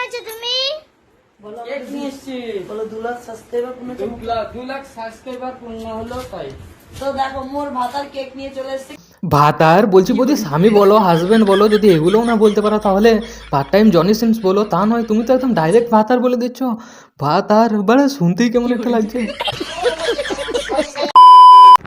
এনেছো তুমি? বলো কেক নিয়ে এসছি। বলো 2 লাখ সাবস্ক্রাইবার পূর্ণ হয়েছে। 2 লাখ সাবস্ক্রাইবার পূর্ণ হলো তাই। তো দেখো মোর ভাতার কেক নিয়ে চলে এসেছি। ভাতার বলছি বৌদি, স্বামী বলো হাজবেন্ড বলো, যদি এগুলোও না বলতে পারো তাহলে পার্ট টাইম জনি সিন্স বলো, তা নয় তুমি তো একদম ডাইরেক্ট ভাতার বলে দিচ্ছ। ভাতার মানে শুনতেই কেমন একটা লাগছে।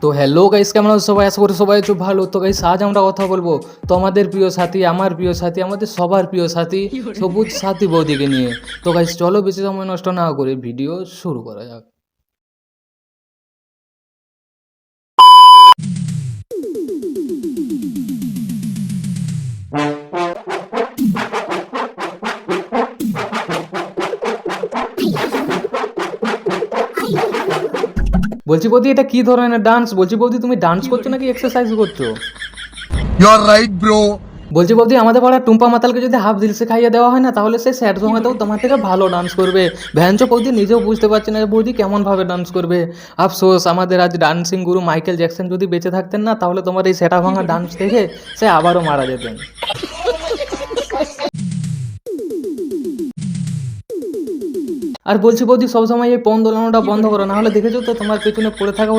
তো হ্যালো গাইস, কেমন আছো সবাই? আশা করি সবাই খুব ভালো। তো গাইস আজ আমরা কথা বলবো তোমাদের প্রিয় সাথী, আমার প্রিয় সাথী, আমাদের সবার প্রিয় সাথী সবুজ সাথী বৌদিকে নিয়ে। তো গাইস চলো বেশি সময় নষ্ট না করে ভিডিও শুরু করা যাক। বলছি বৌদি, এটা কি ধরনের ডান্স? বলছি বৌদি, তুমি ডান্স করছো নাকি এক্সারসাইজ করছো? You are right, bro. বলছি বৌদি, আমাদের পাড়ার টুম্পা মাতালকে যদি হাফ দিলসে খাইয়ে দেওয়া হয় না, তাহলে সে স্যাড সঙ্গেতেও তোমার থেকে ভালো ডান্স করবে। ভ্যানচো বৌদি নিজেও বুঝতে পারছে না যে বৌদি কেমনভাবে ডান্স করবে। আফসোস, আমাদের আজ ডান্সিং গুরু মাইকেল জ্যাকসন যদি বেঁচে থাকতেন না, তাহলে তোমার এই সেটা ভাঙা ডান্স দেখে সে আবারও মারা যেতেন। আর বলছি বৌদি, সবসময় এই পন দোলানোটা বন্ধ করো, না হলে দেখেছো তো তোমার পেছনে পড়ে থাকা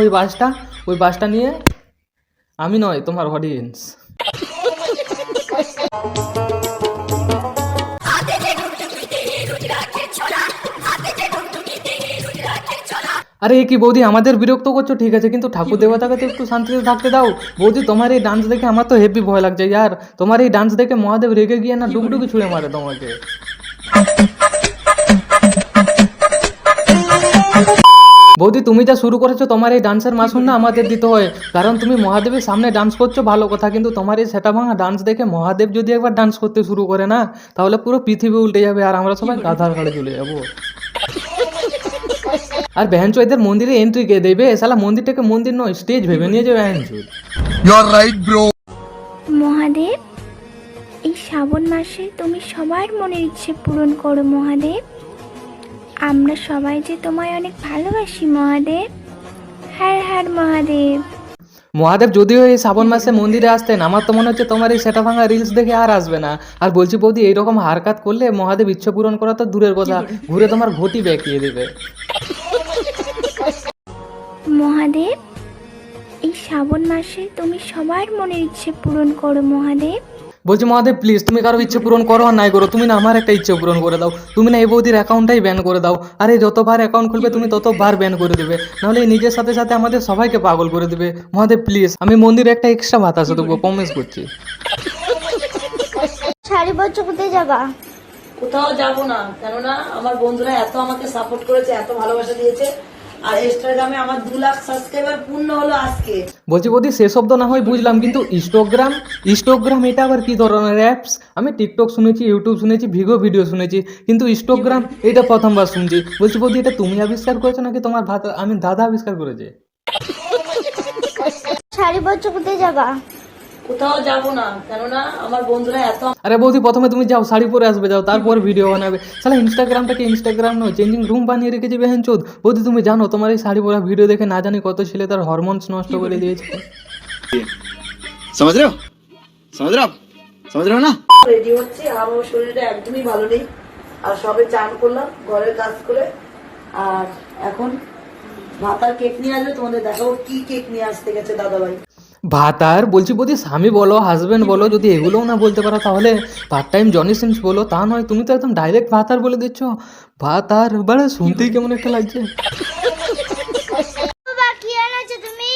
ওই বাসটা নিয়ে আমি নয়, তোমার অডিয়েন্স। আরে কি বৌদি, আমাদের বিরক্ত করছো ঠিক আছে, কিন্তু ঠাকুর দেবতাকে তো একটু শান্তিতে থাকতে দাও। বৌদি তোমার এই ডান্স দেখে আমার তো হেভি ভয় লাগছে ইয়ার। তোমার এই ডান্স দেখে মহাদেব রেগে গিয়ে না ডুবডুবি ছুঁড়ে মারে তোমাকে। বৌদি তুমি যা শুরু করেছো, তোমার এই ডান্সের মাসুল না আমাদের দিতে হয়, কারণ তুমি মহাদেবের সামনে ডান্স করছো ভালো কথা, কিন্তু তোমার এই সেটা ভাঙা ডান্স দেখে মহাদেব যদি একবার ডান্স করতে শুরু করে না, তাহলে পুরো পৃথিবী উল্টে যাবে আর আমরা সবাই গাধার ঘাড়ে চলে যাবো। আর বেহেনচো এদের মন্দিরে এন্ট্রি কে দেবে? শালা মন্দিরটাকে মন্দির নয় স্টেজ ভেবে নিয়ে যাবে বেহেনচো। You are right, bro. Mahadev, এই শ্রাবণ মাসে তুমি সবার মনের ইচ্ছে পূরণ করো মহাদেব। আমরা সবাই যে তোমায় অনেক ভালোবাসি মহাদেব। হর হর মহাদেব। মহাদেব যদিও এই শ্রাবণ মাসে মন্দিরে আসতেন, আমার তো মনে হচ্ছে তোমার এই সেটা ভাঙা রিলস দেখে আর আসবে না। আর বলছি বৌদি, এইরকম হারকাত করলে মহাদেব ইচ্ছে পূরণ করা তো দূরের কথা, ঘুরে তোমার ঘটি বেঁকিয়ে দেবে। মহাদেব, এই শ্রাবণ মাসে তুমি সবার মনের ইচ্ছে পূরণ করো মহাদেব। বলছি মহাদেব প্লিজ, তুমি কারো ইচ্ছে পূরণ করো আর নাই করো, তুমি না আমার একটা ইচ্ছে পূরণ করে দাও। তুমি না এই বৌদির অ্যাকাউন্টটাই ব্যান করে দাও। আর এই যতবার অ্যাকাউন্ট খুলবে তুমি ততবার ব্যান করে দেবে, নাহলে এই নিজের সাথে সাথে আমাদের সবাইকে পাগল করে দেবে। মহাদেব প্লিজ, আমি মন্দিরে একটা এক্সট্রা ভাত আসে দেবো, প্রমিস করছি। শাড়ি পরছো, কোথায় যাবা? কোথাও যাব না, কেননা আমার বন্ধুরা এত আমাকে সাপোর্ট করেছে, এত ভালোবাসা দিয়েছে। আর ইনস্টাগ্রামে আমার 2 লাখ সাবস্ক্রাইবার পূর্ণ হলো আজকে। বলছি বৌদি, সে শব্দ না হয় বুঝলাম, কিন্তু ইনস্টাগ্রাম এটা আবার কি ধরনের অ্যাপস? আমি টিকটক শুনেছি, ইউটিউব শুনেছি, ভিডিও শুনেছি, কিন্তু ইনস্টাগ্রাম এটা প্রথমবার শুনছি। বলছি বৌদি, এটা তুমি আবিষ্কার করেছো নাকি তোমার দাদা আবিষ্কার করেছে? শাড়ি পরছো, কোথায় যাবা? কোথাও যাব না, কেননা আমার বন্ধুরা এত আরে বৌদি, প্রথমে তুমি যাও শাড়ি পরে আসবে, যাও, তারপর ভিডিও বানাবে। শালা ইনস্টাগ্রামটাকে ইনস্টাগ্রাম নয় চেঞ্জিং রুম বানিয়ে রেখেছে বেহেনচোদ। বৌদি তুমি জানো, তোমার এই শাড়ি পরা ভিডিও দেখে না জানি কত ছেলে তার হরমোনস নষ্ট করে দিয়েছে। समझ रहे हो? समझ रहे हो आप? समझ रहे हो ना? রেডি হচ্ছি। আর আমার শরীরটা একদমই ভালো নেই। আর সবে চান করলাম ঘরের কাজ করে। আর এখন ভাতার কেক নিয়ে আসবে, তোমাদের দেখাবো কি কেক নিয়ে আসতে গেছে দাদাভাই। ভাতার বলছি বৌদি, স্বামী বলো হাজবেন্ড বলো, যদি এগুলোও না বলতে পারো তাহলে পার্ট টাইম জনি সিন্স বলো, তা নয় তুমি তো একদম ডাইরেক্ট ভাতার বলে দিচ্ছ। ভাতার মানে শুনতেই কেমন একটা লাগছে। বাবা, কি এনেছো তুমি?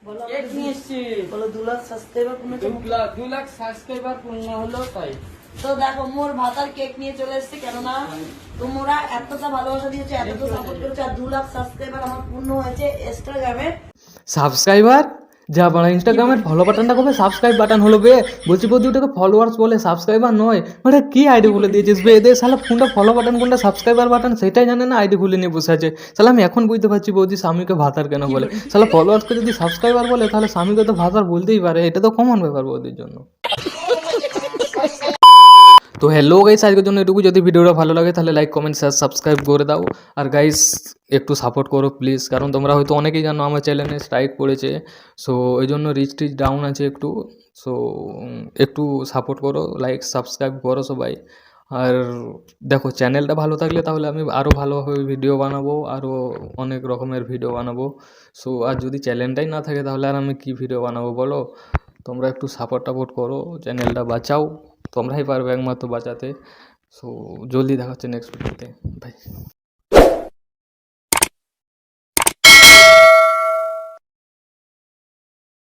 বলো কেক নিয়ে এসছি। বলো 2 লাখ সাবস্ক্রাইবার পূর্ণ হয়েছে। 2 লাখ সাবস্ক্রাইবার পূর্ণ হলো তাই। তো দেখো মোর ভাতার কেক নিয়ে চলে এসেছি, কেননা তোমরা এতটা ভালোবাসা দিয়েছো, এতটা সাপোর্ট করেছো। আর 2 লাখ সাবস্ক্রাইবার আমার পূর্ণ হয়েছে ইনস্টাগ্রামে। সাবস্ক্রাইবার যা বানা, ইনস্টাগ্রামের ফলো বাটনটা কবে সাবস্ক্রাইব বাটন হলো বে? বলছি বলছি ওটাকে ফলোয়ার্স বলে, সাবস্ক্রাইবার নয়। ওটা কি আইডি বলে দিয়েছিস বে? এদের শালা কোনটা ফলো বাটন কোনটা সাবস্ক্রাইবার বাটন সেটাই জানে না, আইডি খুলে নিয়ে বসে আছে। শালা আমি এখন বুঝতে পারছি বৌদি স্বামীকে ভাতার কেন বলে। শালা ফলোয়ার্সকে যদি সাবস্ক্রাইবার বলে, তাহলে স্বামীকে তো ভাতার বলতেই পারে, এটা তো কমন ব্যাপার বৌদির জন্য। তো হ্যালো গাইস, আজকের জন্য এটুকু। যদি ভিডিওটা ভালো লাগে তাহলে লাইক কমেন্ট শেয়ার সাবস্ক্রাইব করে দাও। আর গাইস একটু সাপোর্ট করো প্লিজ, কারণ তোমরা হয়তো অনেকেই জানো আমার চ্যানেলে স্ট্রাইক পড়েছে, সো এই জন্য রিচ ডাউন আছে একটু। সো একটু সাপোর্ট করো, লাইক সাবস্ক্রাইব করো সবাই। আর দেখো চ্যানেলটা ভালো থাকলে তাহলে আমি আরও ভালোভাবে ভিডিও বানাবো, আরও অনেক রকমের ভিডিও বানাবো। সো আর যদি চ্যানেলটাই না থাকে তাহলে আর আমি কী ভিডিও বানাবো বলো? তোমরা একটু সাপোর্ট করো, চ্যানেলটা বাঁচাও, তোমরাই পারবে একমাত্র বাঁচাতে। সো জলদি দেখা হচ্ছে নেক্সট ভিডিওতে, বাই।